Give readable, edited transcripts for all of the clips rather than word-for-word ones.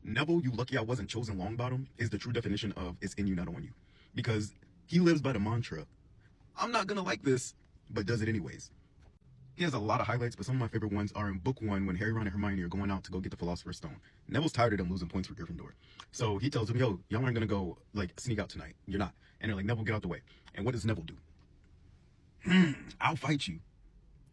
Neville, you lucky I wasn't chosen Longbottom, is the true definition of it's in you, not on you. Because he lives by the mantra, I'm not gonna like this, but does it anyways. He has a lot of highlights, but some of my favorite ones are in book 1 when Harry, Ron, and Hermione are going out to go get the Philosopher's Stone. Neville's tired of them losing points for Gryffindor. So he tells them, yo, y'all aren't gonna go, like, sneak out tonight. You're not. And they're like, Neville, get out the way. And what does Neville do? I'll fight you.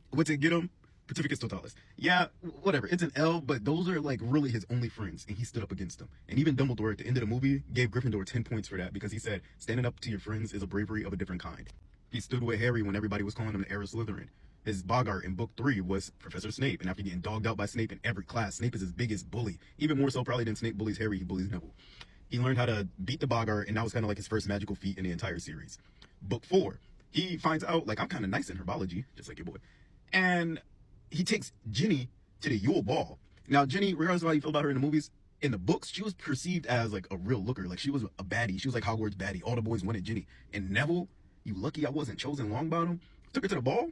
What's it get him? Pacificus Totalis. Yeah, whatever. It's an L, but those are like really his only friends, and he stood up against them. And even Dumbledore at the end of the movie gave Gryffindor 10 points for that because he said standing up to your friends is a bravery of a different kind. He stood with Harry when everybody was calling him the heir of Slytherin. His Bogart in book 3 was Professor Snape, and after getting dogged out by Snape in every class, Snape is his biggest bully. Even more so probably than Snape bullies Harry, he bullies Neville. He learned how to beat the Bogart, and that was kind of like his first magical feat in the entire series. Book 4, he finds out, like, I'm kind of nice in herbology, just like your boy. And he takes Ginny to the Yule Ball. Now, Ginny, regardless of how you feel about her in the movies, in the books, she was perceived as like a real looker. Like she was a baddie. She was like Hogwarts baddie. All the boys wanted Ginny. And Neville, you lucky I wasn't chosen Longbottom, took her to the ball.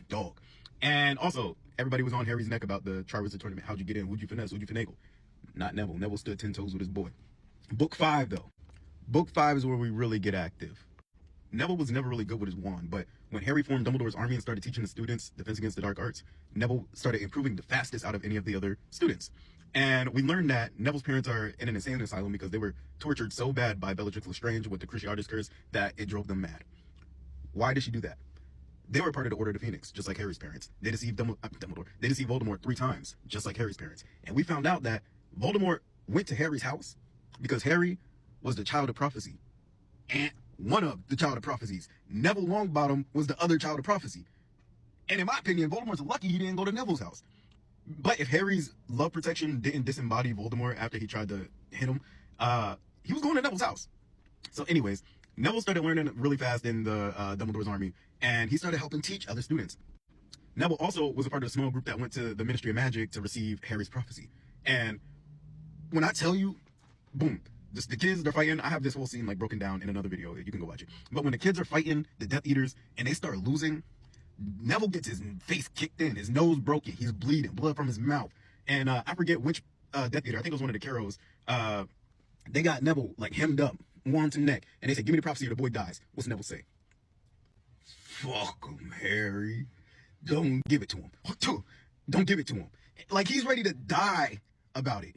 Dog. And also, everybody was on Harry's neck about the Triwizard Tournament. How'd you get in? Who'd you finesse? Who'd you finagle? Not Neville. Neville stood 10 toes with his boy. Book 5, though. Book 5 is where we really get active. Neville was never really good with his wand, but when Harry formed Dumbledore's army and started teaching the students Defense Against the Dark Arts, Neville started improving the fastest out of any of the other students. And we learned that Neville's parents are in an insane asylum because they were tortured so bad by Bellatrix Lestrange with the Cruciatus Curse that it drove them mad. Why did she do that? They were part of the Order of the Phoenix, just like Harry's parents. They deceived Dumbledore. They deceived Voldemort 3 times, just like Harry's parents. And we found out that Voldemort went to Harry's house because Harry was the child of prophecy. And one of the child of prophecies. Neville Longbottom was the other child of prophecy. And in my opinion, Voldemort's lucky he didn't go to Neville's house. But if Harry's love protection didn't disembody Voldemort after he tried to hit him, he was going to Neville's house. So anyways, Neville started learning really fast in the Dumbledore's army, and he started helping teach other students. Neville also was a part of a small group that went to the Ministry of Magic to receive Harry's prophecy. And when I tell you, boom, the kids, they're fighting. I have this whole scene like broken down in another video. You can go watch it. But when the kids are fighting the Death Eaters and they start losing, Neville gets his face kicked in, his nose broken, he's bleeding, blood from his mouth. And I forget which Death Eater, I think it was one of the Carrows, they got Neville like hemmed up, wand to neck, and they said, give me the prophecy or the boy dies. What's Neville say? Fuck him, Harry. Don't give it to him. Don't give it to him. Like he's ready to die about it.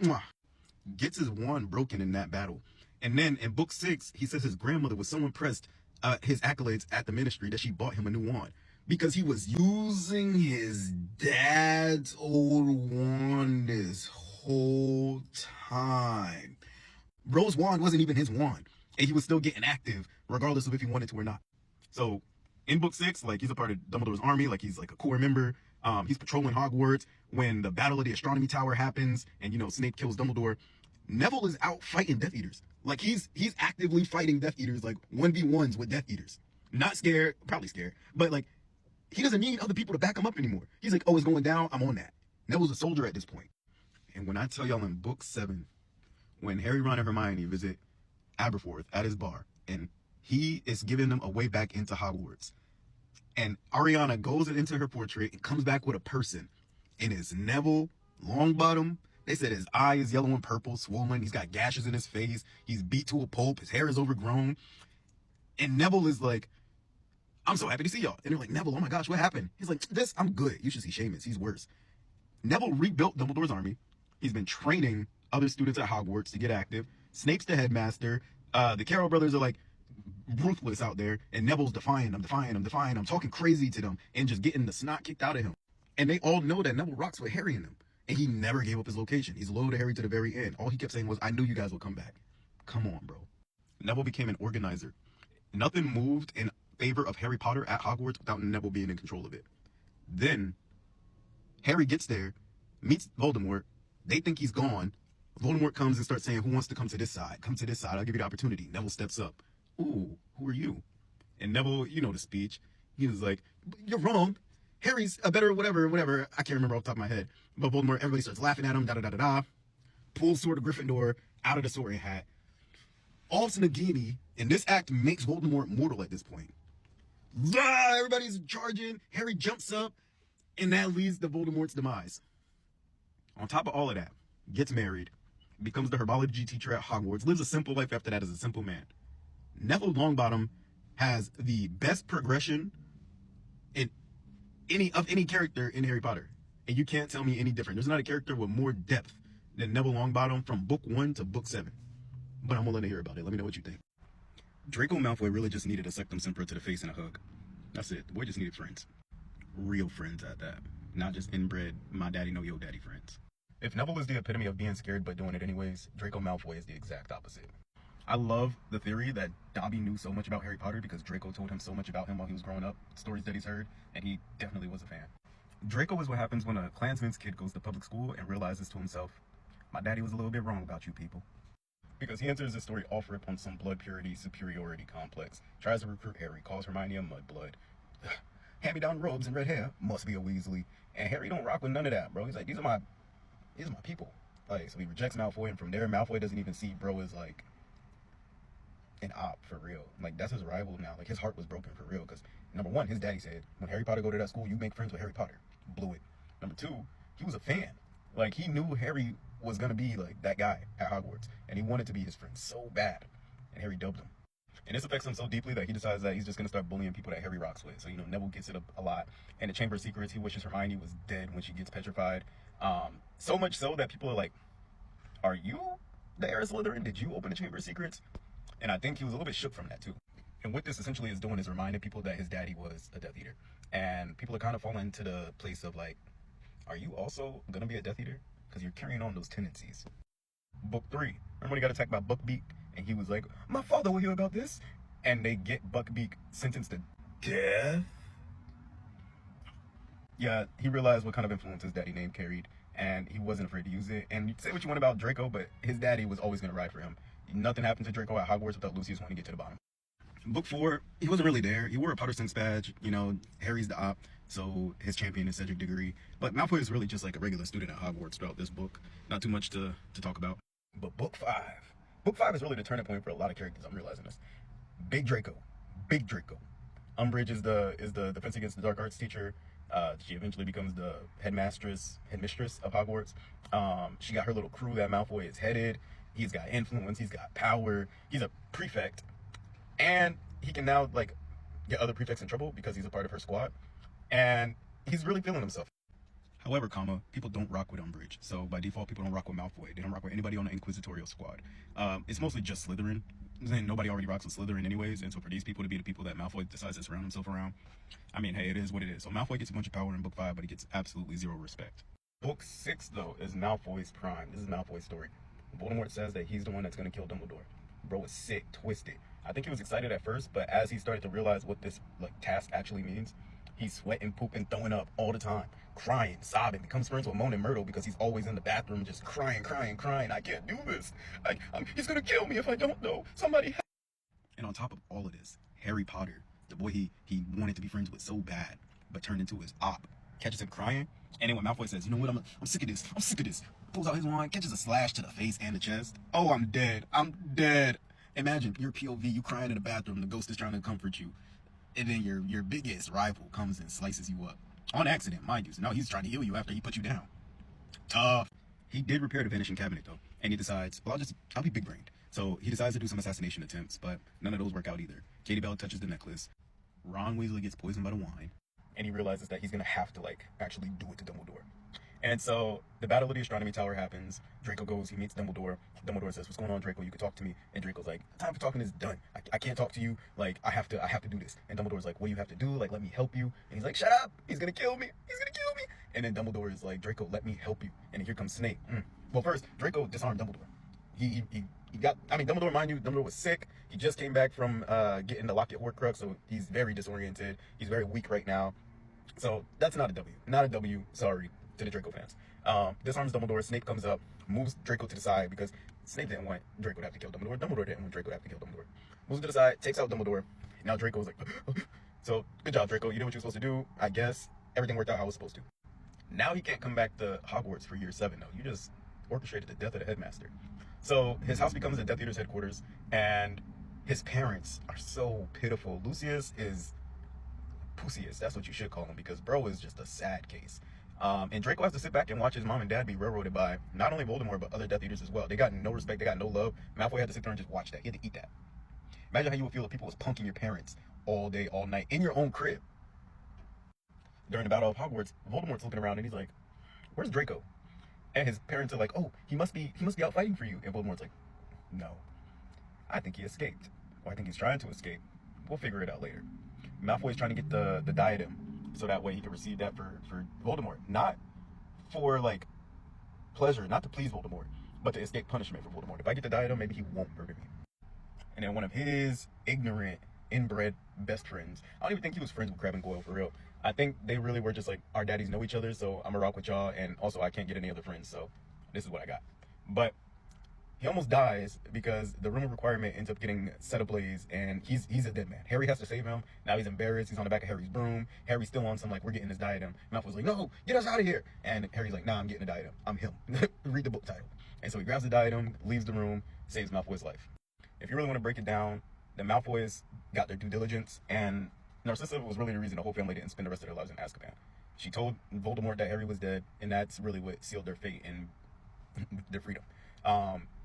Mwah. Gets his wand broken in that battle. And then in book 6, he says his grandmother was so impressed his accolades at the ministry that she bought him a new wand because he was using his dad's old wand this whole time. Bro's wand wasn't even his wand, and he was still getting active regardless of if he wanted to or not. So in book 6, like he's a part of Dumbledore's army, like he's like a core member. He's patrolling Hogwarts when the Battle of the Astronomy Tower happens and, you know, Snape kills Dumbledore. Neville is out fighting Death Eaters. Like he's actively fighting Death Eaters, like 1v1s with Death Eaters. Not scared, probably scared, but like he doesn't need other people to back him up anymore. He's like, oh, it's going down, I'm on that. Neville's a soldier at this point. And when I tell y'all in book 7, when Harry, Ron, and Hermione visit Aberforth at his bar, and he is giving them a way back into Hogwarts, and Ariana goes into her portrait and comes back with a person, and it's Neville Longbottom. They said his eye is yellow and purple, swollen. He's got gashes in his face. He's beat to a pulp. His hair is overgrown. And Neville is like, I'm so happy to see y'all. And they're like, Neville, oh my gosh, what happened? He's like, I'm good. You should see Seamus. He's worse. Neville rebuilt Dumbledore's army. He's been training other students at Hogwarts to get active. Snape's the headmaster. The Carroll brothers are like ruthless out there. And Neville's defying them, talking crazy to them and just getting the snot kicked out of him. And they all know that Neville rocks with Harry and them. And he never gave up his location. He's loyal to Harry to the very end. All he kept saying was, I knew you guys would come back. Come on, bro. Neville became an organizer. Nothing moved in favor of Harry Potter at Hogwarts without Neville being in control of it. Then Harry gets there, meets Voldemort. They think he's gone. Voldemort comes and starts saying, who wants to come to this side? Come to this side. I'll give you the opportunity. Neville steps up. Ooh, who are you? And Neville, you know the speech. He was like, you're wrong. Harry's a better whatever. I can't remember off the top of my head. But Voldemort, everybody starts laughing at him, da-da-da-da-da. Pulls Sword of Gryffindor out of the sorting hat. Alts Nagini, and this act makes Voldemort mortal at this point. Everybody's charging. Harry jumps up, and that leads to Voldemort's demise. On top of all of that, gets married, becomes the herbology teacher at Hogwarts, lives a simple life after that as a simple man. Neville Longbottom has the best progression in any character in Harry Potter. And you can't tell me any different. There's not a character with more depth than Neville Longbottom from book 1 to book 7. But I'm willing to hear about it. Let me know what you think. Draco Malfoy really just needed a Sectum Sempra to the face and a hug. That's it. The boy just needed friends. Real friends at that. Not just inbred, my daddy know your daddy friends. If Neville is the epitome of being scared but doing it anyways, Draco Malfoy is the exact opposite. I love the theory that Dobby knew so much about Harry Potter because Draco told him so much about him while he was growing up, stories that he's heard, and he definitely was a fan. Draco is what happens when a Klansman's kid goes to public school and realizes to himself, my daddy was a little bit wrong about you people. Because he enters the story off rip on some blood purity superiority complex, tries to recruit Harry, calls Hermione a mudblood. Hand-me-down robes and red hair, must be a Weasley. And Harry don't rock with none of that, bro. He's like, these are my people. Like, so he rejects Malfoy, and from there, Malfoy doesn't even see bro as like an op for real. Like, that's his rival now. Like, his heart was broken for real. Because number one, his daddy said, when Harry Potter go to that school, you make friends with Harry Potter. Blew it. Number two, he was a fan. Like, he knew Harry was gonna be like that guy at Hogwarts, and he wanted to be his friend so bad, and Harry dubbed him. And this affects him so deeply that he decides that he's just gonna start bullying people that Harry rocks with. So, you know, Neville gets it a lot. And the Chamber of Secrets, he wishes Hermione was dead when she gets petrified. So much so that people are like, are you the heir of Slytherin? Did you open the Chamber of Secrets? And I think he was a little bit shook from that too. And what this essentially is doing is reminding people that his daddy was a Death Eater. And people are kind of falling into the place of like, are you also gonna be a Death Eater? Because you're carrying on those tendencies. Book 3. Remember when he got attacked by Buckbeak? And he was like, my father will hear about this. And they get Buckbeak sentenced to death. Yeah, he realized what kind of influence his daddy name carried. And he wasn't afraid to use it. And you say what you want about Draco, but his daddy was always going to ride for him. Nothing happened to Draco at Hogwarts without Lucius wanting to get to the bottom. Book 4, he wasn't really there. He wore a Potter Sense badge. You know, Harry's the op, so his champion is Cedric Diggory. But Malfoy is really just like a regular student at Hogwarts throughout this book. Not too much to talk about. But Book 5. Book 5 is really the turning point for a lot of characters. I'm realizing this. Big Draco. Big Draco. Umbridge is the Defense Against the Dark Arts teacher. She eventually becomes the headmistress of Hogwarts. She got her little crew that Malfoy is headed. He's got influence. He's got power. He's a prefect. And he can now, like, get other prefects in trouble because he's a part of her squad. And he's really feeling himself. However, people don't rock with Umbridge. So by default, people don't rock with Malfoy. They don't rock with anybody on the Inquisitorial squad. It's mostly just Slytherin. Nobody already rocks with Slytherin anyways. And so for these people to be the people that Malfoy decides to surround himself around, I mean, hey, it is what it is. So Malfoy gets a bunch of power in Book 5, but he gets absolutely zero respect. Book 6, though, is Malfoy's prime. This is Malfoy's story. Voldemort says that he's the one that's going to kill Dumbledore. Bro is sick, twisted. I think he was excited at first, but as he started to realize what this task actually means, he's sweating, pooping, throwing up all the time, crying, sobbing, becomes friends with Moan and Myrtle because he's always in the bathroom just crying. I can't do this. He's gonna kill me if I don't know. Somebody help. And on top of all of this, Harry Potter, the boy he wanted to be friends with so bad, but turned into his op, catches him crying. And then when Malfoy says, you know what, I'm sick of this. Pulls out his wand, catches a slash to the face and the chest. Oh, I'm dead. Imagine your POV, you crying in the bathroom, the ghost is trying to comfort you. And then your biggest rival comes and slices you up. On accident, mind you. So now he's trying to heal you after he put you down. Tough. He did repair the vanishing cabinet though. And he decides, well, I'll be big brained. So he decides to do some assassination attempts, but none of those work out either. Katie Bell touches the necklace. Ron Weasley gets poisoned by the wine. And he realizes that he's going to have to actually do it to Dumbledore. And so the Battle of the Astronomy Tower happens. Draco goes, he meets Dumbledore. Dumbledore says, what's going on, Draco? You can talk to me. And Draco's like, time for talking is done. I can't talk to you. Like, I have to do this. And Dumbledore's like, what do you have to do? Like, let me help you. And he's like, shut up. He's going to kill me. And then Dumbledore is like, Draco, let me help you. And here comes Snape. Well, first, Draco disarmed Dumbledore. He got, Dumbledore, mind you, Dumbledore was sick. He just came back from getting the Locket Horcrux, so he's very disoriented. He's very weak right now. So that's not a W. Not a W, sorry, to the Draco fans. Disarms Dumbledore. Snape comes up, moves Draco to the side because Snape didn't want Draco to have to kill Dumbledore. Dumbledore didn't want Draco to have to kill Dumbledore. Moves to the side, takes out Dumbledore. Now Draco's like, so good job, Draco. You did what you were supposed to do. I guess everything worked out how it was supposed to. Now he can't come back to Hogwarts for year 7, though. You just orchestrated the death of the headmaster. So his house becomes the Death Eater's headquarters, and his parents are so pitiful. Lucius is Pussius, that's what you should call him, because bro is just a sad case. And Draco has to sit back and watch his mom and dad be railroaded by not only Voldemort, but other Death Eaters as well. They got no respect, they got no love. Malfoy had to sit there and just watch that. He had to eat that. Imagine how you would feel if people was punking your parents all day, all night, in your own crib. During the Battle of Hogwarts, Voldemort's looking around and he's like, where's Draco? And his parents are like, oh, he must be out fighting for you. And Voldemort's like, no, I think he escaped. Or I think he's trying to escape. We'll figure it out later. Malfoy's trying to get the diadem so that way he can receive that for Voldemort. Not for like pleasure, not to please Voldemort, but to escape punishment for Voldemort. If I get the diadem, maybe he won't murder me. And then one of his ignorant, inbred best friends, I don't even think he was friends with Crabbe and Goyle for real. I think they really were just like, our daddies know each other, so I'm gonna rock with y'all, and also I can't get any other friends, so this is what I got. But he almost dies because the room of requirement ends up getting set ablaze, and he's a dead man. Harry has to save him. Now he's embarrassed. He's on the back of Harry's broom. Harry's still on some like, we're getting this diadem. Malfoy's like, no, get us out of here. And Harry's like, nah, I'm getting the diadem. I'm him. Read the book title. And so he grabs the diadem, leaves the room, saves Malfoy's life. If you really want to break it down, the Malfoys got their due diligence, and Narcissa was really the reason the whole family didn't spend the rest of their lives in Azkaban. She told Voldemort that Harry was dead, and that's really what sealed their fate and their freedom.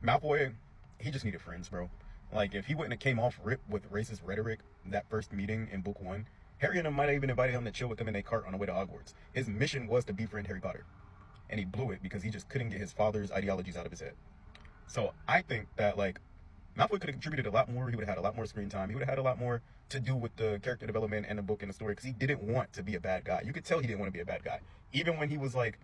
Malfoy, he just needed friends, bro. Like, if he wouldn't have came off rip with racist rhetoric that first meeting in book 1, Harry and him might have even invited him to chill with them in their cart on the way to Hogwarts. His mission was to befriend Harry Potter, and he blew it because he just couldn't get his father's ideologies out of his head. So I think that, like, Malfoy could have contributed a lot more. He would have had a lot more screen time. He would have had a lot more to do with the character development and the book and the story, because he didn't want to be a bad guy. You could tell he didn't want to be a bad guy. Even when he was, like,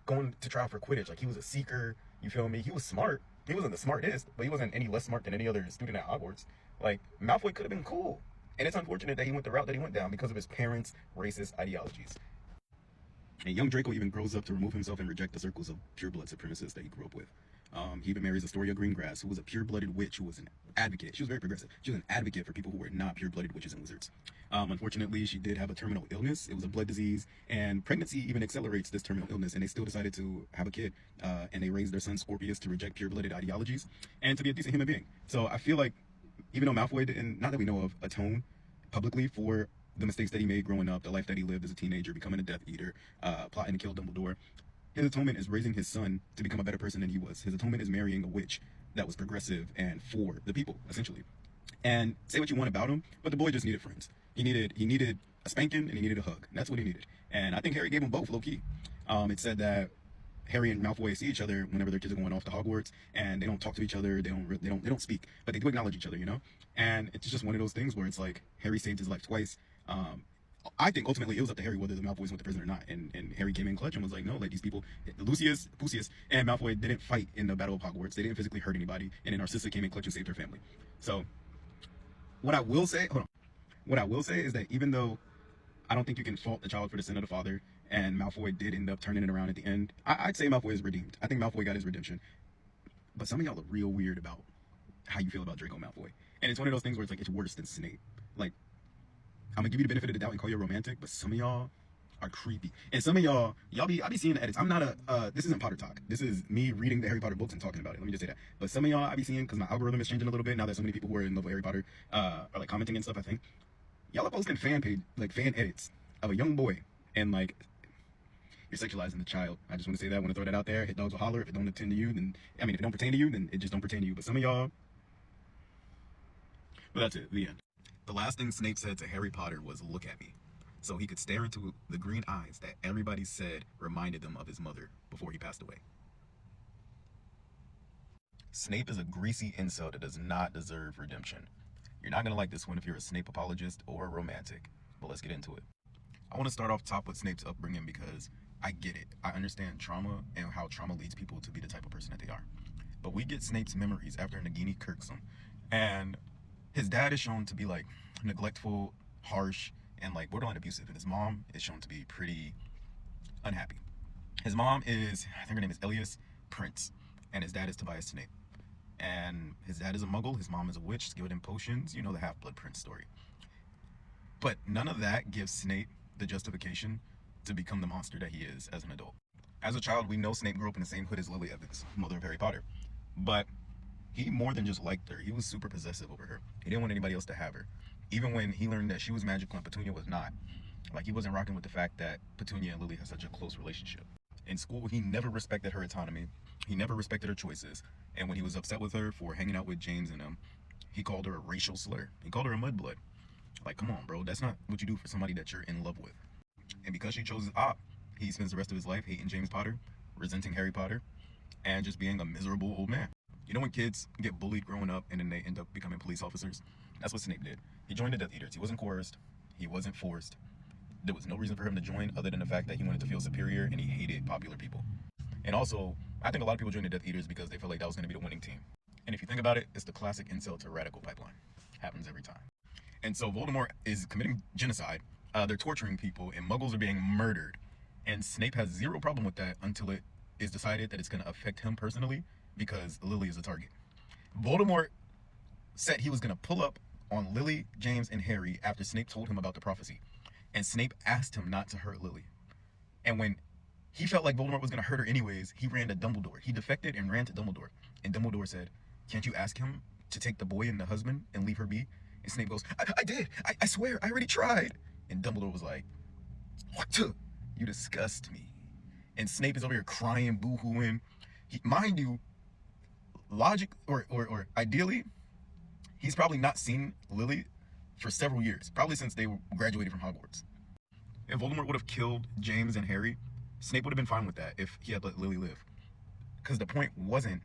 going to trial for Quidditch, like, he was a seeker, you feel me? He was smart. He wasn't the smartest, but he wasn't any less smart than any other student at Hogwarts. Like, Malfoy could have been cool. And it's unfortunate that he went the route that he went down because of his parents' racist ideologies. And young Draco even grows up to remove himself and reject the circles of pureblood supremacists that he grew up with. He even marries Astoria Greengrass, who was a pure-blooded witch, who was an advocate. She was very progressive. She was an advocate for people who were not pure-blooded witches and wizards. Unfortunately, she did have a terminal illness. It was a blood disease, and pregnancy even accelerates this terminal illness, and they still decided to have a kid, and they raised their son Scorpius to reject pure-blooded ideologies and to be a decent human being. So I feel like, even though Malfoy didn't, not that we know of, atone publicly for the mistakes that he made growing up, the life that he lived as a teenager, becoming a Death Eater, plotting to kill Dumbledore, his atonement is raising his son to become a better person than he was. His atonement is marrying a witch that was progressive and for the people, essentially. And say what you want about him, but the boy just needed friends. He needed a spanking and he needed a hug. And that's what he needed. And I think Harry gave him both, low key. It said that Harry and Malfoy see each other whenever their kids are going off to Hogwarts, and they don't talk to each other. They don't speak, but they do acknowledge each other, you know. And it's just one of those things where it's like Harry saved his life twice. I think ultimately it was up to Harry whether the Malfoys went to prison or not, and Harry came in clutch and was like, no, like, these people, Lucius, and Malfoy didn't fight in the Battle of Hogwarts. They didn't physically hurt anybody, and then Narcissa came in clutch and saved her family. So what I will say is that even though I don't think you can fault the child for the sin of the father, and Malfoy did end up turning it around at the end, I'd say Malfoy is redeemed. I think Malfoy got his redemption. But some of y'all are real weird about how you feel about Draco Malfoy. And it's one of those things where it's like, it's worse than Snape. Like, I'm gonna give you the benefit of the doubt and call you a romantic, but some of y'all are creepy. And some of y'all be seeing the edits. I'm not this isn't Potter talk. This is me reading the Harry Potter books and talking about it. Let me just say that. But some of y'all I be seeing, because my algorithm is changing a little bit now that so many people who are in love with Harry Potter are like commenting and stuff, I think. Y'all are posting fan edits of a young boy, and like, you're sexualizing the child. I just want to say that. I want to throw that out there. Hit dogs will holler. If it don't attend to you, then, I mean, if it don't pertain to you, then it just don't pertain to you. But some of y'all, but that's it, the end. The last thing Snape said to Harry Potter was, look at me. So he could stare into the green eyes that everybody said reminded them of his mother before he passed away. Snape is a greasy incel that does not deserve redemption. You're not going to like this one if you're a Snape apologist or a romantic, but let's get into it. I want to start off top with Snape's upbringing because I get it. I understand trauma and how trauma leads people to be the type of person that they are. But we get Snape's memories after Nagini kirks him, and his dad is shown to be like neglectful, harsh, and like borderline abusive, and his mom is shown to be pretty unhappy. His mom is, I think her name is Elias Prince, and his dad is Tobias Snape. And his dad is a muggle, his mom is a witch, giving him potions, you know, the Half-Blood Prince story. But none of that gives Snape the justification to become the monster that he is as an adult. As a child, we know Snape grew up in the same hood as Lily Evans, mother of Harry Potter. But he more than just liked her. He was super possessive over her. He didn't want anybody else to have her. Even when he learned that she was magical and Petunia was not, Like, he wasn't rocking with the fact that Petunia and Lily had such a close relationship. In school, he never respected her autonomy. He never respected her choices. And when he was upset with her for hanging out with James and him, he called her a racial slur. He called her a mudblood. Like, come on, bro. That's not what you do for somebody that you're in love with. And because she chose his op, he spends the rest of his life hating James Potter, resenting Harry Potter, and just being a miserable old man. You know when kids get bullied growing up and then they end up becoming police officers? That's what Snape did. He joined the Death Eaters. He wasn't coerced. He wasn't forced. There was no reason for him to join other than the fact that he wanted to feel superior and he hated popular people. And also, I think a lot of people joined the Death Eaters because they felt like that was going to be the winning team. And if you think about it, it's the classic incel to radical pipeline. Happens every time. And so Voldemort is committing genocide. They're torturing people and muggles are being murdered. And Snape has zero problem with that until it is decided that it's going to affect him personally because Lily is a target. Voldemort said he was going to pull up on Lily, James, and Harry after Snape told him about the prophecy. And Snape asked him not to hurt Lily. And when he felt like Voldemort was going to hurt her anyways, he ran to Dumbledore. He defected and ran to Dumbledore. And Dumbledore said, "Can't you ask him to take the boy and the husband and leave her be?" And Snape goes, I did. I swear, I already tried. And Dumbledore was like, "What? You disgust me." And Snape is over here crying, boo-hooing. Mind you, logic, or ideally, he's probably not seen Lily for several years, probably since they graduated from Hogwarts. If Voldemort would have killed James and Harry, Snape would have been fine with that if he had let Lily live. Because the point wasn't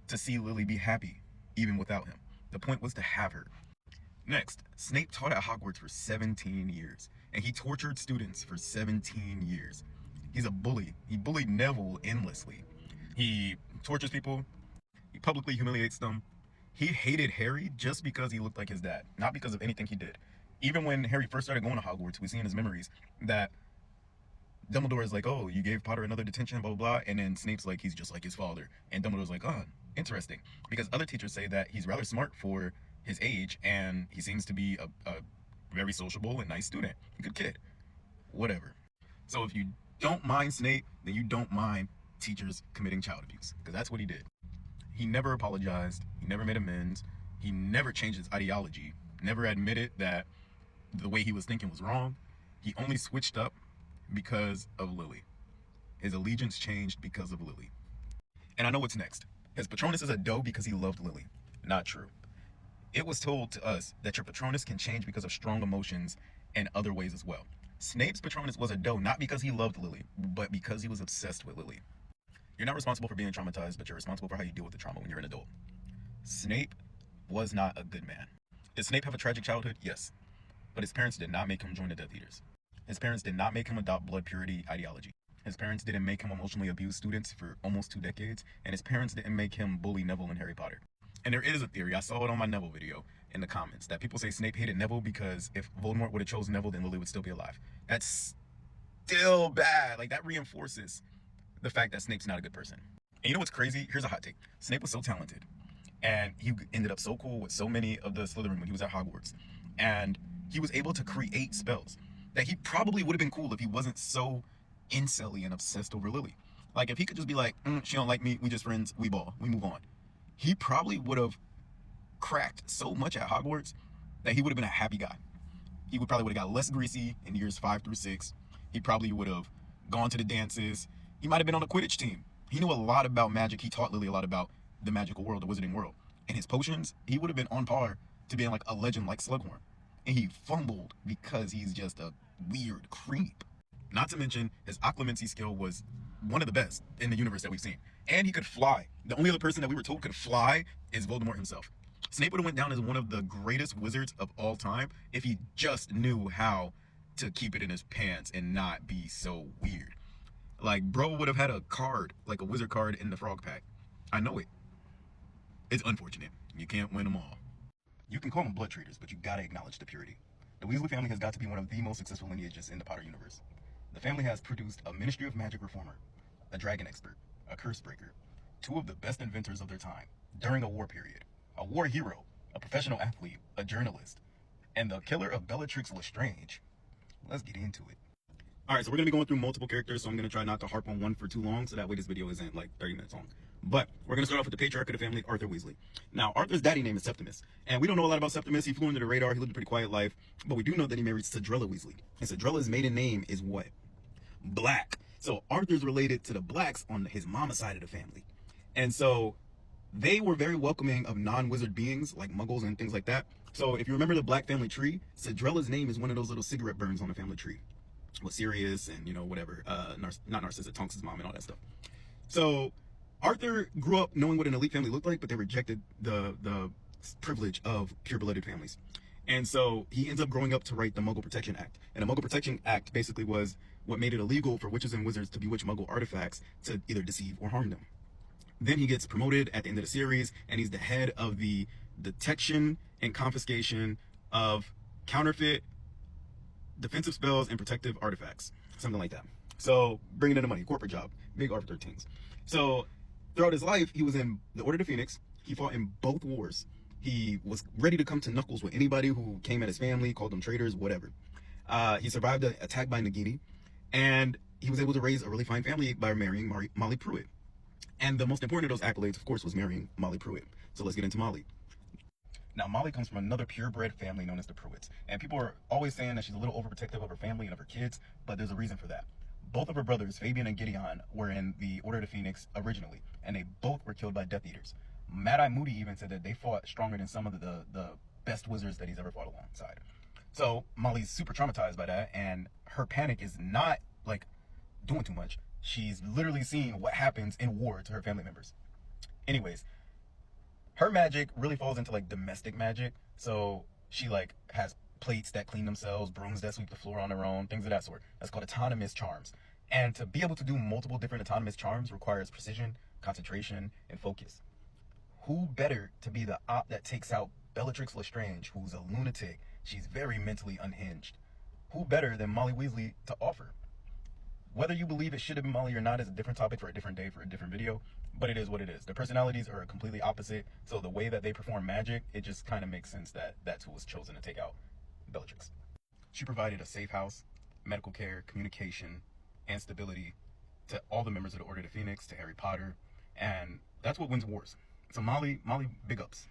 to see Lily be happy, even without him. The point was to have her. Next, Snape taught at Hogwarts for 17 years, and he tortured students for 17 years. He's a bully. He bullied Neville endlessly. He tortures people. He publicly humiliates them. He hated Harry just because he looked like his dad, not because of anything he did. Even when Harry first started going to Hogwarts, we see in his memories that Dumbledore is like, "Oh, you gave Potter another detention, blah, blah, blah." And then Snape's like, "He's just like his father." And Dumbledore's like, "Oh, interesting." Because other teachers say that he's rather smart for his age, and he seems to be a very sociable and nice student. A good kid. Whatever. So if you don't mind Snape, then you don't mind teachers committing child abuse. Because that's what he did. He never apologized. He never made amends. He never changed his ideology. Never admitted that the way he was thinking was wrong. He only switched up because of Lily. His allegiance changed because of Lily. And I know what's next. His Patronus is a doe because he loved Lily. Not true. It was told to us that your Patronus can change because of strong emotions and other ways as well. Snape's Patronus was a doe not because he loved Lily, but because he was obsessed with Lily. You're not responsible for being traumatized, but you're responsible for how you deal with the trauma when you're an adult. Snape was not a good man. Did Snape have a tragic childhood? Yes. But his parents did not make him join the Death Eaters. His parents did not make him adopt blood purity ideology. His parents didn't make him emotionally abuse students for almost 2 decades, and his parents didn't make him bully Neville and Harry Potter. And there is a theory, I saw it on my Neville video in the comments, that people say Snape hated Neville because if Voldemort would have chosen Neville, then Lily would still be alive. That's still bad. Like, that reinforces the fact that Snape's not a good person. And you know what's crazy? Here's a hot take. Snape was so talented, and he ended up so cool with so many of the Slytherin when he was at Hogwarts. And he was able to create spells that he probably would have been cool if he wasn't so incel-y and obsessed over Lily. Like, if he could just be like, "She don't like me, we just friends, we ball, we move on." He probably would have cracked so much at Hogwarts that he would have been a happy guy. He would probably got less greasy in years 5 through 6. He probably would have gone to the dances. He might have been on the Quidditch team. He knew a lot about magic. He taught Lily a lot about the magical world, the wizarding world. And his potions, he would have been on par to being like a legend like Slughorn. And he fumbled because he's just a weird creep. Not to mention, his occlumency skill was one of the best in the universe that we've seen. And he could fly. The only other person that we were told could fly is Voldemort himself. Snape would have went down as one of the greatest wizards of all time if he just knew how to keep it in his pants and not be so weird. Like, bro would have had a card, like a wizard card in the frog pack. I know it. It's unfortunate. You can't win them all. You can call them blood traders, but you gotta acknowledge the purity. The Weasley family has got to be one of the most successful lineages in the Potter universe. The family has produced a Ministry of Magic reformer, a dragon expert, a curse breaker, 2 of the best inventors of their time during a war period, a war hero, a professional athlete, a journalist, and the killer of Bellatrix Lestrange. Let's get into it. Alright, so we're going to be going through multiple characters, so I'm going to try not to harp on one for too long, so that way this video isn't like 30 minutes long. But we're going to start off with the patriarch of the family, Arthur Weasley. Now, Arthur's daddy name is Septimus, and we don't know a lot about Septimus. He flew under the radar. He lived a pretty quiet life, but we do know that he married Cedrella Weasley. And Cedrella's maiden name is what? Black. So Arthur's related to the Blacks on his mama's side of the family. And so they were very welcoming of non-wizard beings like muggles and things like that. So if you remember the Black family tree, Cedrella's name is one of those little cigarette burns on the family tree. With Sirius and, you know, whatever, not Narcissa, Tonks' mom and all that stuff. So Arthur grew up knowing what an elite family looked like, but they rejected the privilege of pure-blooded families. And so he ends up growing up to write the Muggle Protection Act. And the Muggle Protection Act basically was what made it illegal for witches and wizards to bewitch Muggle artifacts to either deceive or harm them. Then he gets promoted at the end of the series, and he's the head of the detection and confiscation of counterfeit, defensive spells, and protective artifacts. Something like that. So bringing in the money, corporate job, big Arthur things. So throughout his life, he was in the Order of the Phoenix. He fought in both wars. He was ready to come to knuckles with anybody who came at his family, called them traitors, whatever. He survived an attack by Nagini, and he was able to raise a really fine family by marrying Molly Pruitt. And the most important of those accolades, of course, was marrying Molly Pruitt. So let's get into Molly. Now, Molly comes from another purebred family known as the Pruitts. And people are always saying that she's a little overprotective of her family and of her kids, but there's a reason for that. Both of her brothers, Fabian and Gideon, were in the Order of the Phoenix originally, and they both were killed by Death Eaters. Mad-Eye Moody even said that they fought stronger than some of the best wizards that he's ever fought alongside. So Molly's super traumatized by that, and her panic is not like doing too much. She's literally seeing what happens in war to her family members. Anyways, her magic really falls into like domestic magic. So she like has plates that clean themselves, brooms that sweep the floor on their own, things of that sort. That's called autonomous charms. And to be able to do multiple different autonomous charms requires precision, concentration, and focus. Who better to be the op that takes out Bellatrix Lestrange, who's a lunatic? She's very mentally unhinged. Who better than Molly Weasley to offer? Whether you believe it should have been Molly or not is a different topic for a different day, for a different video, but it is what it is. Their personalities are completely opposite, so the way that they perform magic, it just kind of makes sense that that's who was chosen to take out Bellatrix. She provided a safe house, medical care, communication, and stability to all the members of the Order of the Phoenix, to Harry Potter, and that's what wins wars. So Molly, big ups.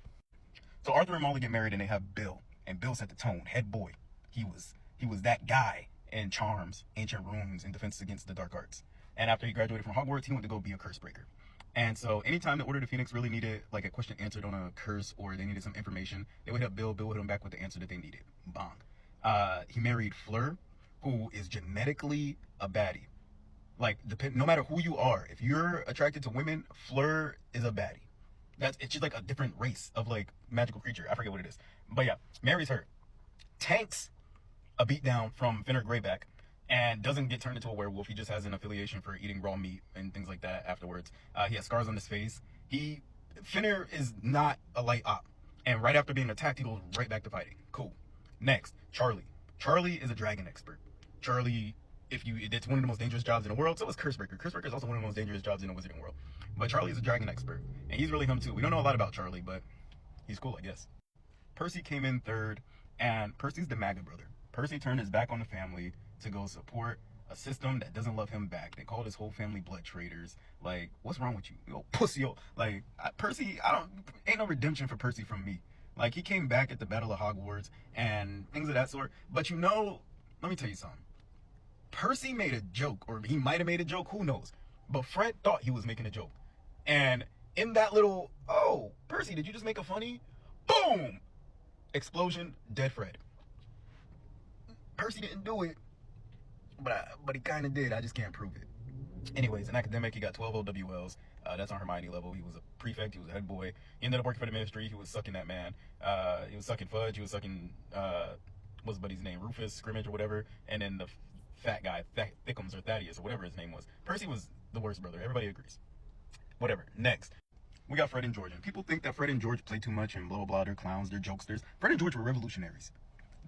So Arthur and Molly get married, and they have Bill, and Bill set the tone, head boy. He was that guy in charms, ancient runes, and defense against the dark arts. And after he graduated from Hogwarts, he went to go be a curse breaker. And so anytime the Order of the Phoenix really needed like a question answered on a curse, or they needed some information, they would hit up Bill. Bill would hit them back with the answer that they needed. Bong. He married Fleur, who is genetically a baddie. Like, no matter who you are, if you're attracted to women, Fleur is a baddie. It's just like a different race of like magical creature. I forget what it is. But yeah, marries her. Tanks a beatdown from Finner Greyback and doesn't get turned into a werewolf. He just has an affiliation for eating raw meat and things like that afterwards. He has scars on his face. Finner is not a light op. And right after being attacked, he goes right back to fighting. Cool. Next, Charlie. Charlie is a dragon expert. Charlie, it's one of the most dangerous jobs in the world. So is Cursebreaker. Cursebreaker is also one of the most dangerous jobs in the wizarding world. But Charlie is a dragon expert. And he's really him too. We don't know a lot about Charlie, but he's cool, I guess. Percy came in third, and Percy's the MAGA brother. Percy turned his back on the family to go support a system that doesn't love him back. They called his whole family blood traitors. Like, what's wrong with you? Yo, pussy, yo. Like, Percy, ain't no redemption for Percy from me. Like, he came back at the Battle of Hogwarts and things of that sort. But you know, let me tell you something. Percy made a joke, or he might have made a joke, who knows? But Fred thought he was making a joke. And in that little, oh, Percy, did you just make a funny? Boom! Explosion, dead Fred. Percy didn't do it, but he kind of did. I just can't prove it. Anyways, an academic, he got 12 OWLs. That's on Hermione level. He was a prefect. He was a head boy. He ended up working for the ministry. He was sucking that man. He was sucking fudge. He was sucking, what's his buddy's name? Rufus, Scrimmage, or whatever. And then the fat guy, Thickums, or Thaddeus, or whatever his name was. Percy was the worst brother. Everybody agrees. Whatever. Next, we got Fred and George. And people think that Fred and George play too much and blah, blah, blah. They're clowns. They're jokesters. Fred and George were revolutionaries.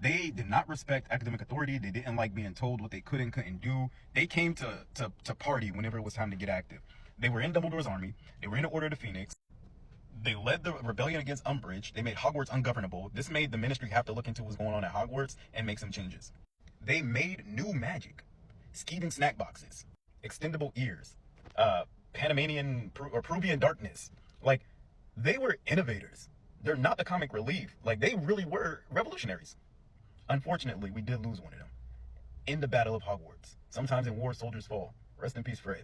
They did not respect academic authority. They didn't like being told what they could and couldn't do. They came to party whenever it was time to get active. They were in Dumbledore's army. They were in the Order of the Phoenix. They led the rebellion against Umbridge. They made Hogwarts ungovernable. This made the ministry have to look into what's going on at Hogwarts and make some changes. They made new magic. Skeeving snack boxes. Extendable ears. Panamanian or Peruvian darkness. Like, they were innovators. They're not the comic relief. Like, they really were revolutionaries. Unfortunately, we did lose one of them in the Battle of Hogwarts. Sometimes in war, soldiers fall. Rest in peace, Fred.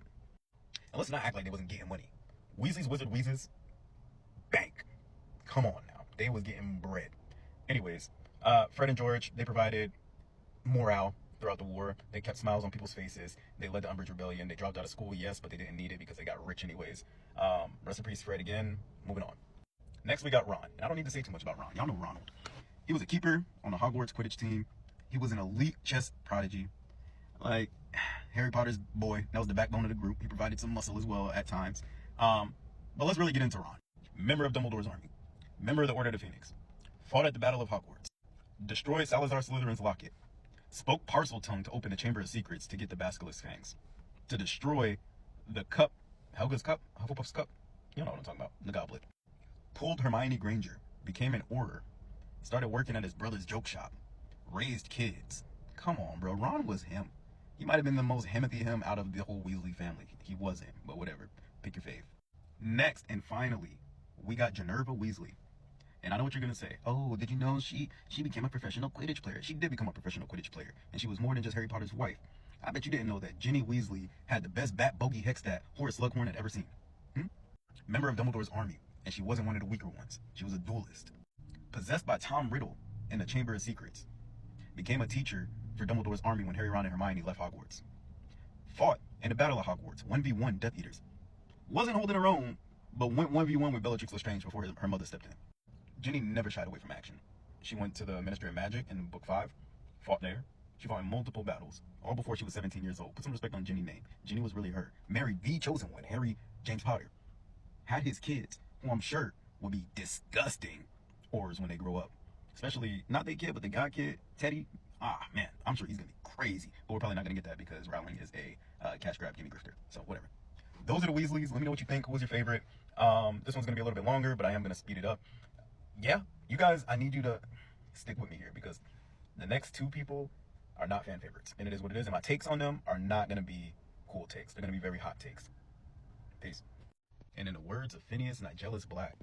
And let's not act like they wasn't getting money. Weasley's Wizard Wheezes, bank. Come on now. They was getting bread. Anyways, Fred and George, they provided morale throughout the war. They kept smiles on people's faces. They led the Umbridge Rebellion. They dropped out of school, yes, but they didn't need it because they got rich anyways. Rest in peace, Fred again. Moving on. Next, we got Ron. I don't need to say too much about Ron. Y'all know Ronald. He was a keeper on the Hogwarts Quidditch team. He was an elite chess prodigy. Like, Harry Potter's boy. That was the backbone of the group. He provided some muscle as well at times. But let's really get into Ron. Member of Dumbledore's army. Member of the Order of the Phoenix. Fought at the Battle of Hogwarts. Destroyed Salazar Slytherin's locket. Spoke parcel tongue to open the Chamber of Secrets to get the Basilisk fangs. To destroy the cup, Helga's cup, Hufflepuff's cup. You know what I'm talking about, the goblet. Pulled Hermione Granger. Became an Auror. Started working at his brother's joke shop. Raised kids. Come on, bro. Ron was him. He might have been the most Himothy him out of the whole Weasley family. He was him, but whatever. Pick your fave. Next, and finally, we got Ginevra Weasley. And I know what you're going to say. Oh, did you know she became a professional Quidditch player? She did become a professional Quidditch player. And she was more than just Harry Potter's wife. I bet you didn't know that Ginny Weasley had the best bat bogey hex that Horace Slughorn had ever seen. Member of Dumbledore's army. And she wasn't one of the weaker ones. She was a duelist. Possessed by Tom Riddle in the Chamber of Secrets. Became a teacher for Dumbledore's army when Harry, Ron, and Hermione left Hogwarts. Fought in the Battle of Hogwarts, 1v1 Death Eaters. Wasn't holding her own, but went 1v1 with Bellatrix Lestrange before her mother stepped in. Ginny never shied away from action. She went to the Ministry of Magic in Book 5, fought there. She fought in multiple battles, all before she was 17 years old. Put some respect on Ginny's name. Ginny was really her. Married the chosen one, Harry James Potter. Had his kids, who I'm sure will be disgusting Aurors when they grow up. Especially, not their kid, but the god kid, Teddy. Ah, man, I'm sure he's going to be crazy. But we're probably not going to get that because Rowling is a cash grab gimme grifter. So, whatever. Those are the Weasleys. Let me know what you think. Who was your favorite? This one's going to be a little bit longer, but I am going to speed it up. Yeah, you guys, I need you to stick with me here because the next two people are not fan favorites. And it is what it is. And my takes on them are not going to be cool takes. They're going to be very hot takes. Peace. And in the words of Phineas Nigellus Black,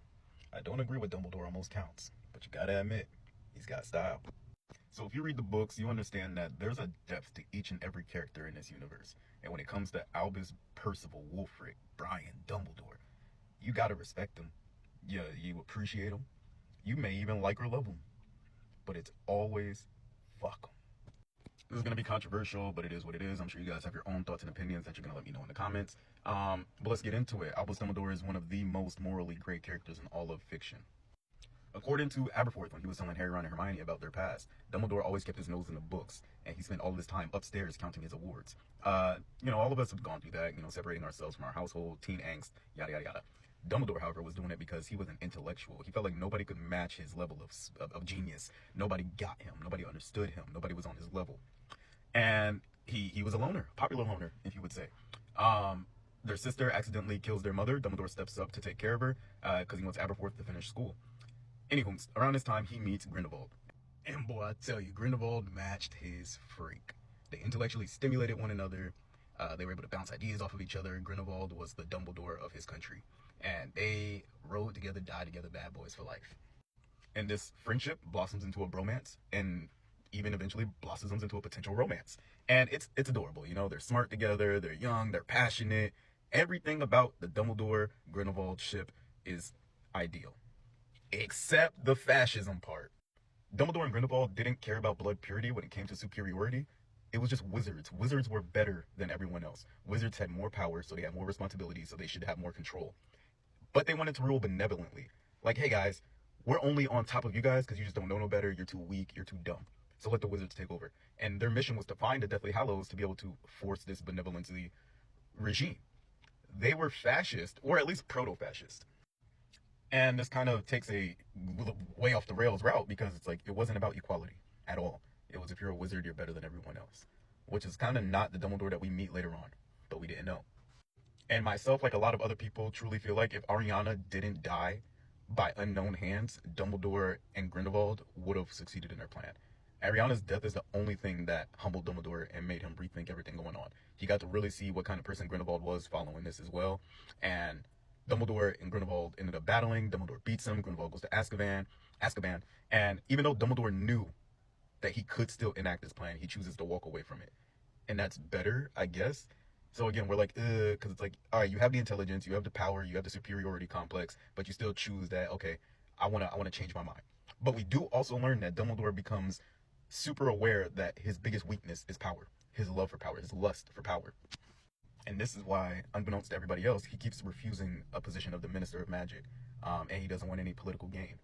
I don't agree with Dumbledore on most counts, but you gotta admit, he's got style. So if you read the books, you understand that there's a depth to each and every character in this universe. And when it comes to Albus, Percival, Wulfric, Brian, Dumbledore, you gotta respect them. Yeah, you appreciate them. You may even like or love them. But it's always fuck them. This is going to be controversial, but it is what it is. I'm sure you guys have your own thoughts and opinions that you're going to let me know in the comments. But let's get into it. Albus Dumbledore is one of the most morally great characters in all of fiction. According to Aberforth, when he was telling Harry, Ron, and Hermione about their past, Dumbledore always kept his nose in the books, and he spent all of his time upstairs counting his awards. All of us have gone through that, separating ourselves from our household, teen angst, yada, yada, yada. Dumbledore, however, was doing it because he was an intellectual. He felt like nobody could match his level of genius. Nobody got him. Nobody understood him. Nobody was on his level. And he was a loner, popular loner, if you would say. Their sister accidentally kills their mother. Dumbledore steps up to take care of her because he wants Aberforth to finish school. Anywho, around this time, he meets Grindelwald. And boy, I tell you, Grindelwald matched his freak. They intellectually stimulated one another. They were able to bounce ideas off of each other. Grindelwald was the Dumbledore of his country. And they rode together, died together, bad boys for life. And this friendship blossoms into a bromance, and even eventually blossoms into a potential romance. And it's adorable, they're smart together, they're young, they're passionate. Everything about the Dumbledore-Grindelwald ship is ideal. Except the fascism part. Dumbledore and Grindelwald didn't care about blood purity when it came to superiority. It was just wizards. Wizards were better than everyone else. Wizards had more power, so they had more responsibilities, so they should have more control. But they wanted to rule benevolently. Like, hey guys, we're only on top of you guys because you just don't know no better, you're too weak, you're too dumb. So let the wizards take over. And their mission was to find the Deathly Hallows to be able to force this benevolency regime. They were fascist, or at least proto-fascist. And this kind of takes a way off the rails route because it's like, it wasn't about equality at all. It was, if you're a wizard, you're better than everyone else. Which is kind of not the Dumbledore that we meet later on, but we didn't know. And myself, like a lot of other people, truly feel like if Ariana didn't die by unknown hands, Dumbledore and Grindelwald would have succeeded in their plan. Ariana's death is the only thing that humbled Dumbledore and made him rethink everything going on. He got to really see what kind of person Grindelwald was following this as well. And Dumbledore and Grindelwald ended up battling. Dumbledore beats him. Grindelwald goes to Azkaban. And even though Dumbledore knew that he could still enact his plan, he chooses to walk away from it. And that's better, I guess. So again, we're like, because it's like, all right, you have the intelligence, you have the power, you have the superiority complex, but you still choose that, okay, I want to change my mind. But we do also learn that Dumbledore becomes super aware that his biggest weakness is power, his love for power, his lust for power. And this is why, unbeknownst to everybody else, he keeps refusing a position of the Minister of Magic, and he doesn't want any political gain.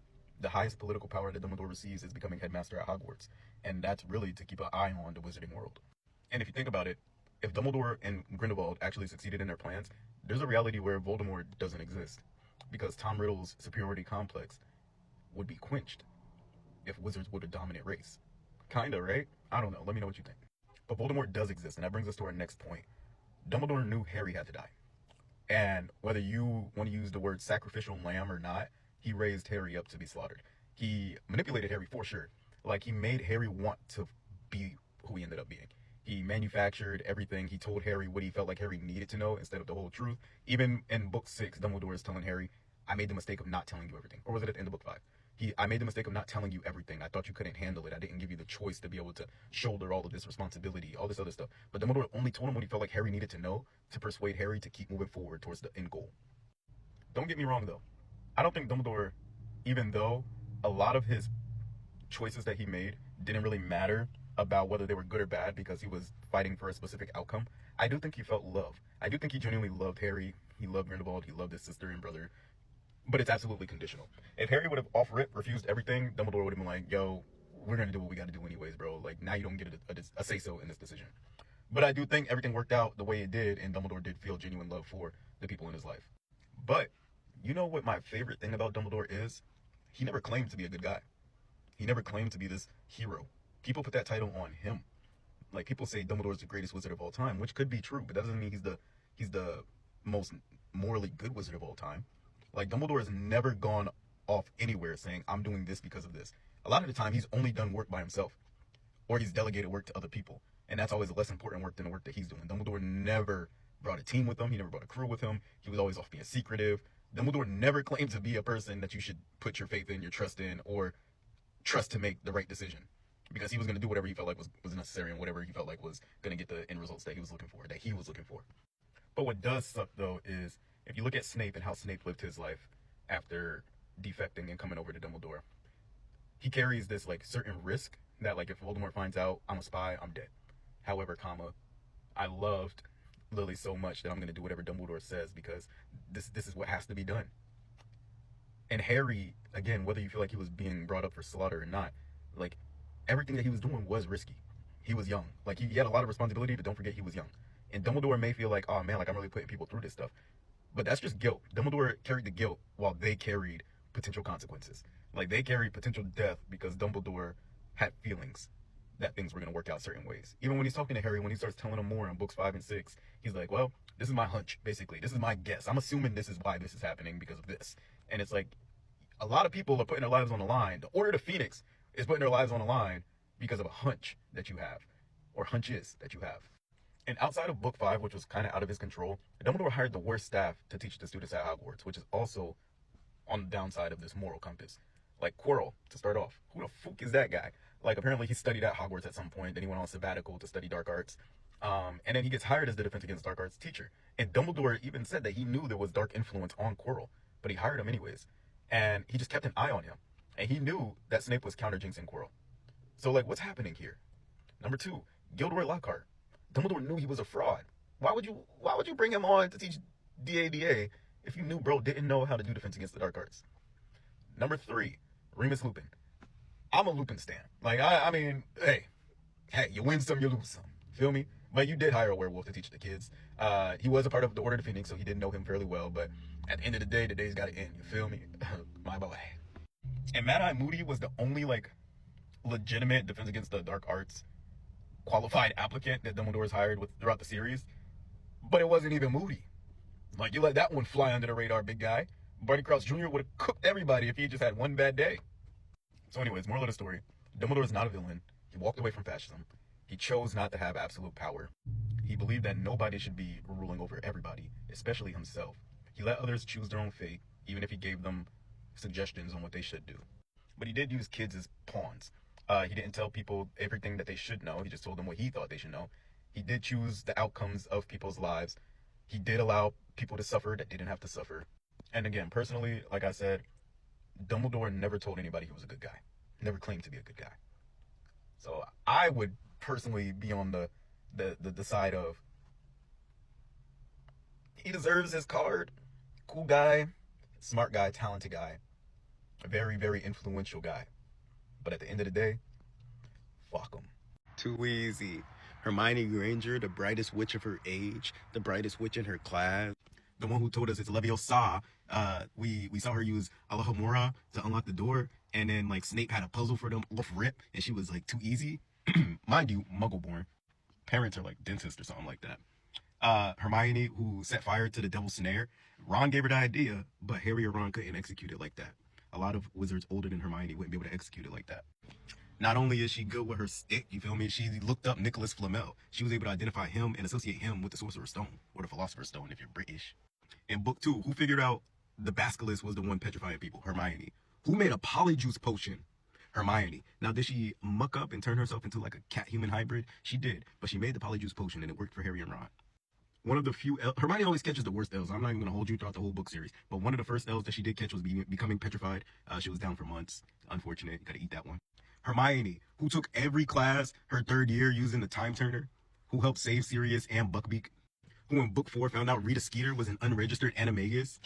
The highest political power that Dumbledore receives is becoming headmaster at Hogwarts, and that's really to keep an eye on the wizarding world. And if you think about it, if Dumbledore and Grindelwald actually succeeded in their plans, there's a reality where Voldemort doesn't exist, because Tom Riddle's superiority complex would be quenched if wizards were the dominant race. Kinda, right? I don't know. Let me know what you think. But Voldemort does exist, and that brings us to our next point. Dumbledore knew Harry had to die. And whether you want to use the word sacrificial lamb or not, he raised Harry up to be slaughtered. He manipulated Harry for sure. Like, he made Harry want to be who he ended up being. He manufactured everything. He told Harry what he felt like Harry needed to know instead of the whole truth. Even in book 6, Dumbledore is telling Harry, I made the mistake of not telling you everything. Or was it at the end of book 5? I made the mistake of not telling you everything. I thought you couldn't handle it. I didn't give you the choice to be able to shoulder all of this responsibility, all this other stuff. But Dumbledore only told him what he felt like Harry needed to know to persuade Harry to keep moving forward towards the end goal. Don't get me wrong, though. I don't think Dumbledore, even though a lot of his choices that he made didn't really matter about whether they were good or bad because he was fighting for a specific outcome, I do think he felt love. I do think he genuinely loved Harry. He loved Grindelwald. He loved his sister and brother. But it's absolutely conditional. If Harry would have off rip refused everything, Dumbledore would have been like, yo, we're going to do what we got to do anyways, bro. Like, now you don't get a say-so in this decision. But I do think everything worked out the way it did, and Dumbledore did feel genuine love for the people in his life. But you know what my favorite thing about Dumbledore is? He never claimed to be a good guy. He never claimed to be this hero. People put that title on him. Like, people say Dumbledore is the greatest wizard of all time, which could be true, but that doesn't mean he's the most morally good wizard of all time. Like, Dumbledore has never gone off anywhere saying, I'm doing this because of this. A lot of the time, he's only done work by himself, or he's delegated work to other people. And that's always less important work than the work that he's doing. Dumbledore never brought a team with him. He never brought a crew with him. He was always off being secretive. Dumbledore never claimed to be a person that you should put your faith in, your trust in, or trust to make the right decision. Because he was going to do whatever he felt like was necessary and whatever he felt like was going to get the end results that he was looking for, But what does suck, though, is if you look at Snape and how Snape lived his life after defecting and coming over to Dumbledore, he carries this, like, certain risk that, like, if Voldemort finds out I'm a spy, I'm dead. However, I loved Lily so much that I'm going to do whatever Dumbledore says because this is what has to be done. And Harry, again, whether you feel like he was being brought up for slaughter or not, like, everything that he was doing was risky. He was young. Like, he had a lot of responsibility, but don't forget he was young. And Dumbledore may feel like, oh man, like, I'm really putting people through this stuff. But that's just guilt. Dumbledore carried the guilt while they carried potential consequences. Like, they carried potential death because Dumbledore had feelings that things were going to work out certain ways. Even when he's talking to Harry, when he starts telling him more in books 5 and 6, he's like, well, this is my hunch, basically. This is my guess. I'm assuming this is why this is happening because of this. And it's like, a lot of people are putting their lives on the line. The Order of the Phoenix is putting their lives on the line because of a hunch that you have, or hunches that you have. And outside of book 5, which was kind of out of his control, Dumbledore hired the worst staff to teach the students at Hogwarts, which is also on the downside of this moral compass. Like Quirrell, to start off. Who the fuck is that guy? Like, apparently he studied at Hogwarts at some point, then he went on sabbatical to study dark arts. And then he gets hired as the Defense Against Dark Arts teacher. And Dumbledore even said that he knew there was dark influence on Quirrell, but he hired him anyways. And he just kept an eye on him. And he knew that Snape was counter-jinxing Quirrell. So, like, what's happening here? Number 2, Gilderoy Lockhart. Dumbledore knew he was a fraud. Why would you bring him on to teach DADA if you knew bro didn't know how to do Defense Against the Dark Arts? Number 3, Remus Lupin. I'm a Lupin stan. Like, I mean, hey, you win some, you lose some. Feel me? But you did hire a werewolf to teach the kids. He was a part of the Order of the Phoenix, so he did know him fairly well. But at the end of the day's got to end. You feel me? My boy. And Mad-Eye Moody was the only, like, legitimate Defense Against the Dark Arts qualified applicant that Dumbledore's hired with throughout the series. But it wasn't even Moody. Like, you let that one fly under the radar, big guy. Barty Crouch Jr. would have cooked everybody if he just had one bad day. So anyways, moral of the story, Dumbledore is not a villain. He walked away from fascism. He chose not to have absolute power. He believed that nobody should be ruling over everybody, especially himself. He let others choose their own fate, even if he gave them suggestions on what they should do. But he did use kids as pawns. He didn't tell people everything that they should know. He just told them what he thought they should know. He did choose the outcomes of people's lives. He did allow people to suffer that didn't have to suffer. And again, personally, like I said, Dumbledore never told anybody he was a good guy. Never claimed to be a good guy. So I would personally be on the side of he deserves his card. Cool guy, smart guy, talented guy, a very, very influential guy. But at the end of the day, fuck him. Too easy. Hermione Granger, the brightest witch of her age, the brightest witch in her class, the one who told us it's Leviosa. We saw her use Alohomora to unlock the door, and then like Snape had a puzzle for them off rip, and she was like too easy. Mind you, Muggle-born. Parents are like dentists or something like that. Hermione, who set fire to the Devil's Snare. Ron gave her the idea, but Harry or Ron couldn't execute it like that. A lot of wizards older than Hermione wouldn't be able to execute it like that. Not only is she good with her stick, you feel me? She looked up Nicholas Flamel. She was able to identify him and associate him with the Sorcerer's Stone, or the Philosopher's Stone if you're British. In book 2, who figured out the basilisk was the one petrifying people? Hermione. Who made a polyjuice potion? Hermione. Now, did she muck up and turn herself into like a cat-human hybrid? She did, but she made the polyjuice potion and it worked for Harry and Ron. One of the few Hermione always catches the worst elves. I'm not even going to hold you throughout the whole book series, but one of the first elves that she did catch was becoming petrified. She was down for months. Unfortunate. You got to eat that one. Hermione, who took every class her 3rd year using the time turner, who helped save Sirius and Buckbeak, who in book 4 found out Rita Skeeter was an unregistered animagus.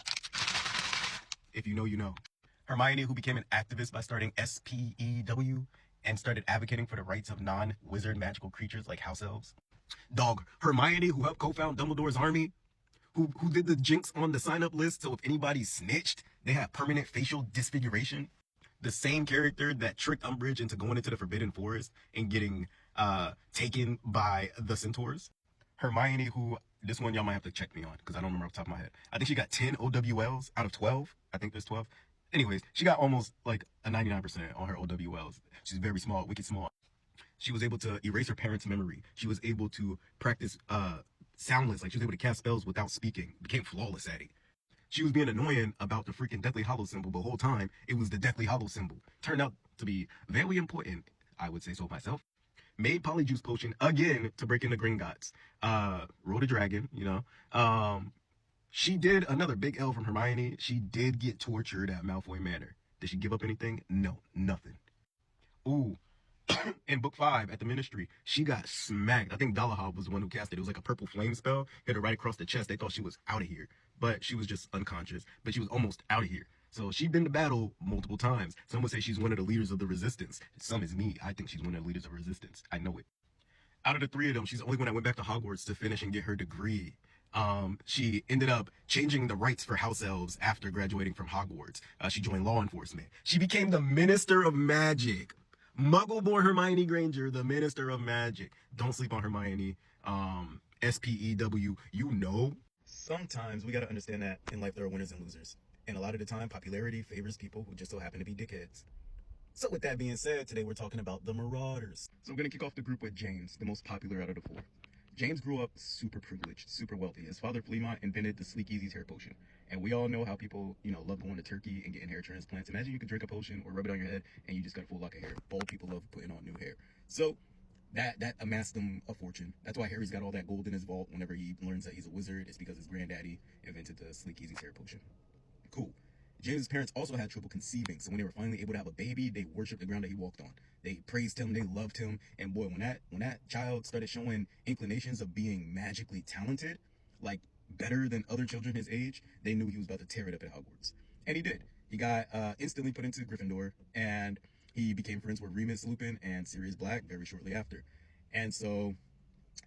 If you know, you know. Hermione, who became an activist by starting SPEW and started advocating for the rights of non-wizard magical creatures like house elves. Dog, Hermione, who helped co-found Dumbledore's army, who did the jinx on the sign-up list, so if anybody snitched, they had permanent facial disfiguration. The same character that tricked Umbridge into going into the Forbidden Forest and getting taken by the Centaurs. Hermione, who, this one y'all might have to check me on, because I don't remember off the top of my head. I think she got 10 OWLs out of 12. I think there's 12. Anyways, she got almost like a 99% on her OWLs. She's very small, wicked small. She was able to erase her parents' memory. She was able to practice soundless, like she was able to cast spells without speaking. Became flawless at it. She was being annoying about the freaking Deathly Hallows symbol, but the whole time it was the Deathly Hallows symbol. Turned out to be very important, I would say so myself. Made Polyjuice Potion again to break into Gringotts. Rode a dragon, you know. She did another big L from Hermione. She did get tortured at Malfoy Manor. Did she give up anything? No, nothing. Ooh. In book 5 at the Ministry, she got smacked. I think Dolohov was the one who cast it. It was like a purple flame spell, hit her right across the chest. They thought she was out of here, but she was just unconscious, but she was almost out of here. So she'd been to battle multiple times. Some would say she's one of the leaders of the resistance. Some is me. I think she's one of the leaders of resistance. I know it. Out of the 3 of them, she's the only one that went back to Hogwarts to finish and get her degree. She ended up changing the rights for house elves after graduating from Hogwarts. She joined law enforcement. She became the Minister of Magic. Muggle-born Hermione Granger, the Minister of Magic. Don't sleep on Hermione. SPEW, you know. Sometimes we gotta understand that in life there are winners and losers. And a lot of the time, popularity favors people who just so happen to be dickheads. So with that being said, today we're talking about the Marauders. So I'm gonna kick off the group with James, the most popular out of the 4. James grew up super privileged, super wealthy. His father, Fleamont, invented the Sleek Easy's hair potion. And we all know how people, love going to Turkey and getting hair transplants. Imagine you could drink a potion or rub it on your head and you just got a full lock of hair. Bald people love putting on new hair. So that amassed him a fortune. That's why Harry's got all that gold in his vault whenever he learns that he's a wizard. It's because his granddaddy invented the Sleek Easy's hair potion. Cool. James's parents also had trouble conceiving, so when they were finally able to have a baby, they worshipped the ground that he walked on. They praised him, they loved him, and boy, when that child started showing inclinations of being magically talented, like better than other children his age, they knew he was about to tear it up at Hogwarts. And he did. He got instantly put into Gryffindor, and he became friends with Remus Lupin and Sirius Black very shortly after. And so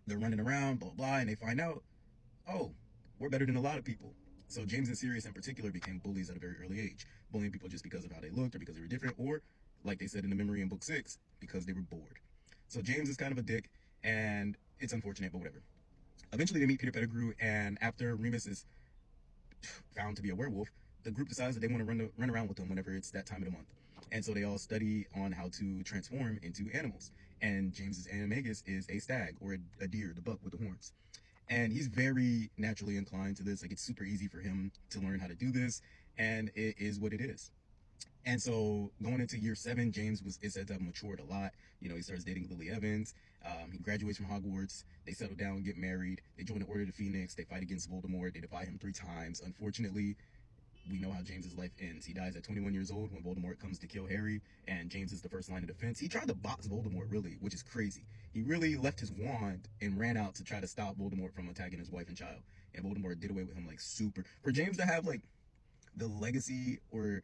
they're running around, blah, blah, and they find out, oh, we're better than a lot of people. So James and Sirius in particular became bullies at a very early age, bullying people just because of how they looked or because they were different, or like they said in the memory in book 6, because they were bored. So James is kind of a dick, and it's unfortunate, but whatever. Eventually they meet Peter Pettigrew, and after Remus is found to be a werewolf, the group decides that they want to run around with him whenever it's that time of the month. And so they all study on how to transform into animals. and James's animagus is a stag or a deer, the buck with the horns. And he's very naturally inclined to this. Like, it's super easy for him to learn how to do this, and it is what it is. And so going into year 7, James is said to have matured a lot. You know, he starts dating Lily Evans. He graduates from Hogwarts. They settle down, get married. They join the Order of the Phoenix. They fight against Voldemort. They defy him 3 times. Unfortunately, we know how James's life ends. He dies at 21 years old when Voldemort comes to kill Harry, and James is the first line of defense. He tried to box Voldemort, really, which is crazy. He really left his wand and ran out to try to stop Voldemort from attacking his wife and child. And Voldemort did away with him, like, super. For James to have, like, the legacy or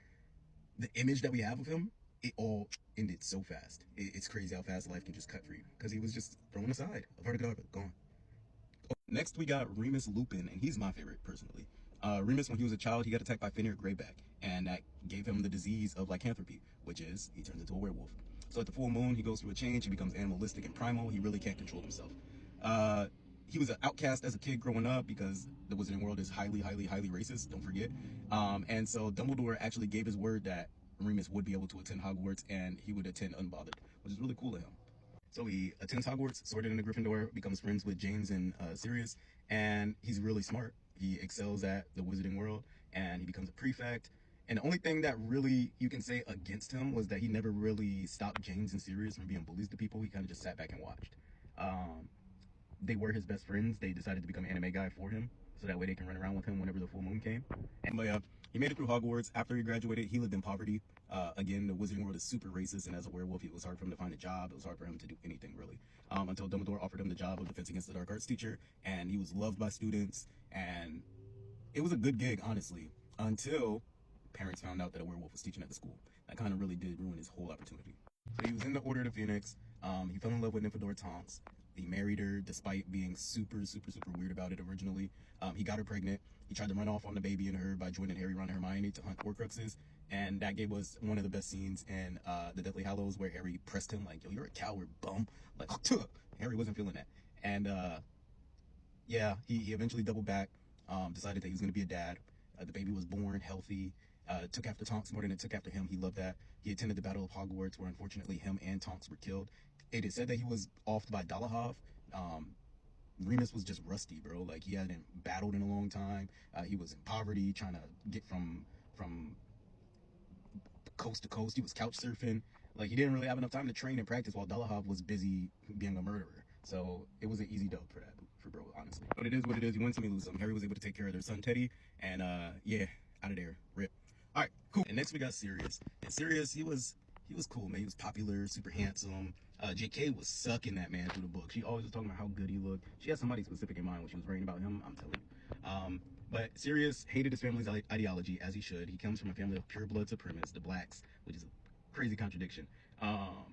the image that we have of him, it all ended so fast. It's crazy how fast life can just cut for you, because he was just thrown aside. Avada gone. Next, we got Remus Lupin, and he's my favorite, personally. Remus, when he was a child, he got attacked by Fenrir Greyback, and that gave him the disease of lycanthropy, which is he turns into a werewolf. So at the full moon, he goes through a change. He becomes animalistic and primal. He really can't control himself. He was an outcast as a kid growing up because the Wizarding world is highly racist, don't forget. And so Dumbledore actually gave his word that Remus would be able to attend Hogwarts, and he would attend unbothered, which is really cool of him. So he attends Hogwarts, sorted into Gryffindor, becomes friends with James and Sirius, and he's really smart. He excels at the Wizarding world, and he becomes a prefect. And the only thing that really you can say against him was that he never really stopped James and Sirius from being bullies to people. He kind of just sat back and watched. They were his best friends. They decided to become anime guy for him, so that way they can run around with him whenever the full moon came. But he made it through Hogwarts. After he graduated, he lived in poverty. Again, the Wizarding world is super racist, and as a werewolf, it was hard for him to find a job. It was hard for him to do anything, really, until Dumbledore offered him the job of Defense Against the Dark Arts teacher, and he was loved by students, and it was a good gig, honestly, until parents found out that a werewolf was teaching at the school. That kind of really did ruin his whole opportunity. So he was in the Order of the Phoenix. He fell in love with Nymphadora Tonks. He married her despite being super weird about it originally. He got her pregnant. He tried to run off on the baby and her by joining Harry, Ron, and Hermione to hunt Horcruxes. And that gave us one of the best scenes in the Deathly Hallows, where Harry pressed him like, yo, you're a coward, bum. Like, Harry wasn't feeling that. And yeah, he eventually doubled back, decided that he was going to be a dad. The baby was born healthy. Took after Tonks more than it took after him. He loved that. He attended the Battle of Hogwarts, where unfortunately him and Tonks were killed. It is said that he was offed by Dolohov. Remus was just rusty, bro. Like, he hadn't battled in a long time. He was in poverty, trying to get from coast to coast. He was couch surfing. Like, he didn't really have enough time to train and practice while Dolohov was busy being a murderer. So it was an easy dub for bro, honestly. But it is what it is. You win some, you lose some. Harry was able to take care of their son Teddy, and yeah, out of there, rip. All right, cool. And next we got Sirius. And Sirius, he was cool, man. He was popular, super handsome. JK was sucking that man through the book. She always was talking about how good he looked. She had somebody specific in mind when she was writing about him, I'm telling you. But Sirius hated his family's ideology, as he should. He comes from a family of pure blood supremacists, the Blacks, which is a crazy contradiction.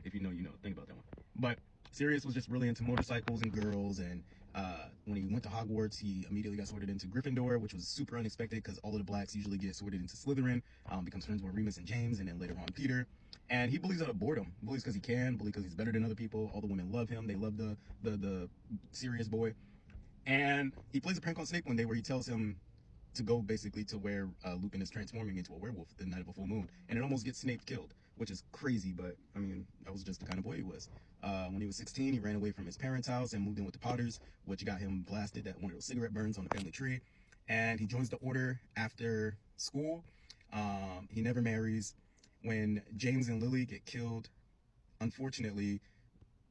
If you know, you know. Think about that one. But Sirius was just really into motorcycles and girls, and when he went to Hogwarts, he immediately got sorted into Gryffindor, which was super unexpected because all of the Blacks usually get sorted into Slytherin. Becomes friends with Remus and James, and then later on Peter. And he bullies out of boredom. Bullies because he can. Bullies because he's better than other people. All the women love him. They love the Sirius boy. And he plays a prank on Snape one day where he tells him to go basically to where Lupin is transforming into a werewolf the night of a full moon, and it almost gets Snape killed, which is crazy, but I mean, that was just the kind of boy he was. When he was 16, he ran away from his parents' house and moved in with the Potters, which got him blasted at one of those cigarette burns on the family tree, and he joins the Order after school. He never marries. When James and Lily get killed, unfortunately,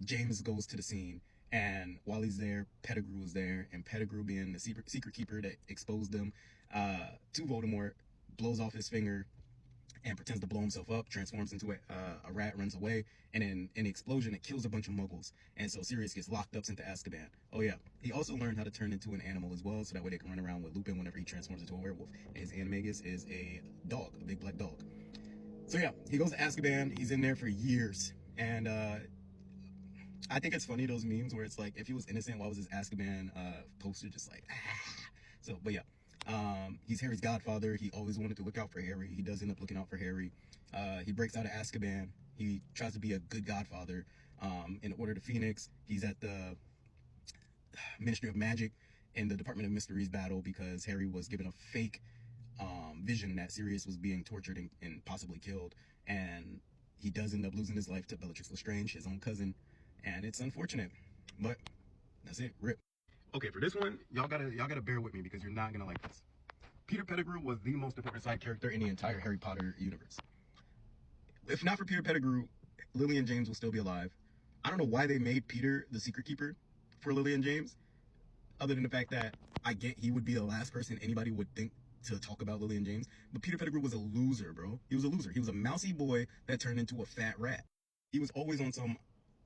James goes to the scene, and while he's there, Pettigrew is there, and Pettigrew, being the secret keeper that exposed them to Voldemort, blows off his finger and pretends to blow himself up, transforms into a rat, runs away, and in the explosion, it kills a bunch of muggles, and so Sirius gets locked up into Azkaban. Oh yeah, he also learned how to turn into an animal as well, so that way they can run around with Lupin whenever he transforms into a werewolf. And his animagus is a dog, a big black dog. So yeah, he goes to Azkaban. He's in there for years, and I think it's funny, those memes where it's like, if he was innocent, why was his Azkaban poster just like, ah? So, but yeah, he's Harry's godfather. He always wanted to look out for Harry. He does end up looking out for Harry. He breaks out of Azkaban. He tries to be a good godfather. In Order of the Phoenix, he's at the Ministry of Magic in the Department of Mysteries battle because Harry was given a fake vision that Sirius was being tortured and possibly killed, and he does end up losing his life to Bellatrix Lestrange, his own cousin. and it's unfortunate, but that's it. Rip. Okay, for this one, y'all gotta bear with me because you're not gonna like this. Peter Pettigrew was the most important side character in the entire Harry Potter universe. If not for Peter Pettigrew, Lily and James will still be alive. I don't know why they made Peter the secret keeper for Lily and James, other than the fact that I get he would be the last person anybody would think to talk about Lily and James. But Peter Pettigrew was a loser, bro. He was a loser. He was a mousy boy that turned into a fat rat. He was always on some,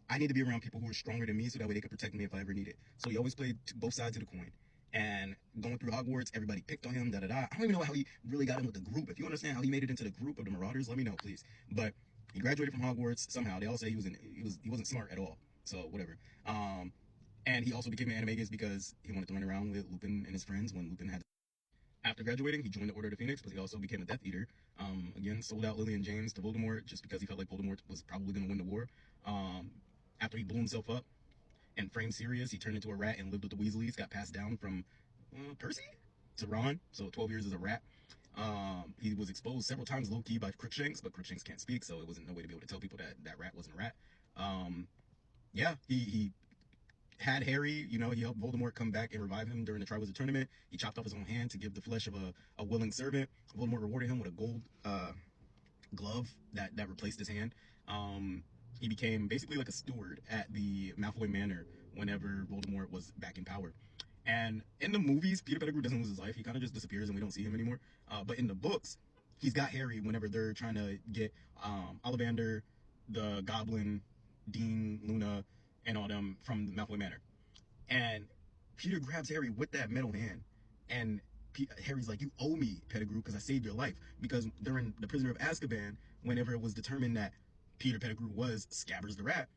I need to be around people who are stronger than me so that way they could protect me if I ever need it. So he always played both sides of the coin. And going through Hogwarts, everybody picked on him, da da da. I don't even know how he really got in with the group. If you understand how he made it into the group of the Marauders, let me know, please. But he graduated from Hogwarts somehow. They all say he wasn't smart at all. So whatever. And he also became an animagus because he wanted to run around with Lupin and his friends when Lupin had. After graduating, he joined the Order of the Phoenix, but he also became a Death Eater. Again, sold out Lily and James to Voldemort just because he felt like Voldemort was probably going to win the war. After he blew himself up and framed Sirius, he turned into a rat and lived with the Weasleys. Got passed down from Percy to Ron, so 12 years as a rat. He was exposed several times low-key by Crookshanks, but Crookshanks can't speak, so it wasn't no way to be able to tell people that that rat wasn't a rat. Yeah, he had Harry, you know, he helped Voldemort come back and revive him during the Triwizard Tournament. He chopped off his own hand to give the flesh of a willing servant. Voldemort rewarded him with a gold glove that replaced his hand. He became basically like a steward at the Malfoy Manor whenever Voldemort was back in power. And in the movies, Peter Pettigrew doesn't lose his life. He kind of just disappears and we don't see him anymore. But in the books, he's got Harry whenever they're trying to get Ollivander, the Goblin, Dean, Luna, and all them from the Malfoy Manor. And Peter grabs Harry with that metal hand. And Harry's like, you owe me, Pettigrew, because I saved your life. Because during the Prisoner of Azkaban, whenever it was determined that Peter Pettigrew was Scabbers the Rat,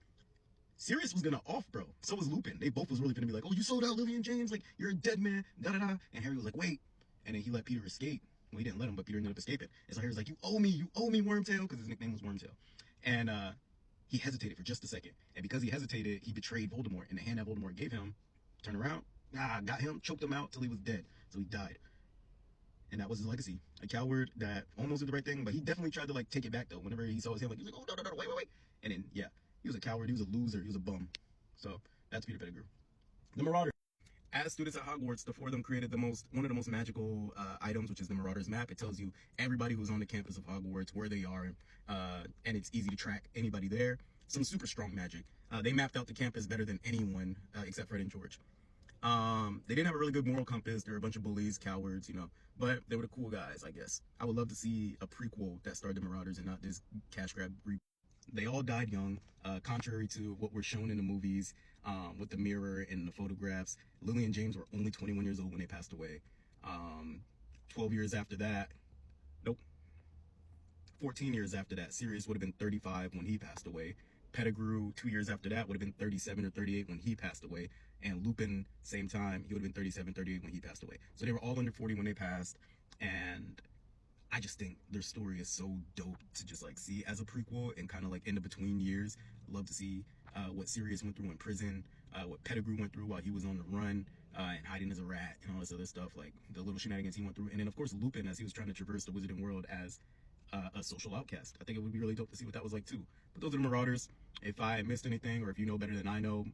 Sirius was gonna off, bro. So was Lupin. They both was really gonna be like, oh, you sold out Lily and James, like, you're a dead man, da-da-da. And Harry was like, wait. And then he let Peter escape. Well, he didn't let him, but Peter ended up escaping. And so Harry's like, you owe me, Wormtail, because his nickname was Wormtail. And he hesitated for just a second. And because he hesitated, he betrayed Voldemort. And the hand that Voldemort gave him, turned around, got him, choked him out till he was dead. So he died. And that was his legacy. A coward that almost did the right thing, but he definitely tried to like take it back though. Whenever he saw his hand, like he was like, oh no, wait. And then yeah, he was a coward, he was a loser, he was a bum. So that's Peter Pettigrew. The Marauder. As students at Hogwarts, the four of them created one of the most magical items, which is the Marauder's map. It tells you everybody who's on the campus of Hogwarts, where they are, and it's easy to track anybody there. Some super strong magic. They mapped out the campus better than anyone except Fred and George. They didn't have a really good moral compass. They were a bunch of bullies, cowards, you know, but they were the cool guys, I guess. I would love to see a prequel that starred the Marauders and not this cash grab. They all died young, contrary to what we're shown in the movies with the mirror and the photographs. Lily and James were only 21 years old when they passed away. 12 years after that, nope, 14 years after that, Sirius would have been 35 when he passed away. Pettigrew, 2 years after that, would have been 37 or 38 when he passed away. And Lupin, same time, he would have been 37, 38 when he passed away. So they were all under 40 when they passed. And I just think their story is so dope to just like see as a prequel and kind of like in the between years. Love to see what Sirius went through in prison, what Pettigrew went through while he was on the run and hiding as a rat and all this other stuff, like the little shenanigans he went through. And then of course Lupin as he was trying to traverse the wizarding world as a social outcast. I think it would be really dope to see what that was like too. But those are the Marauders. If I missed anything or if you know better than I know,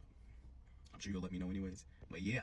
I'm sure you'll let me know anyways. But yeah.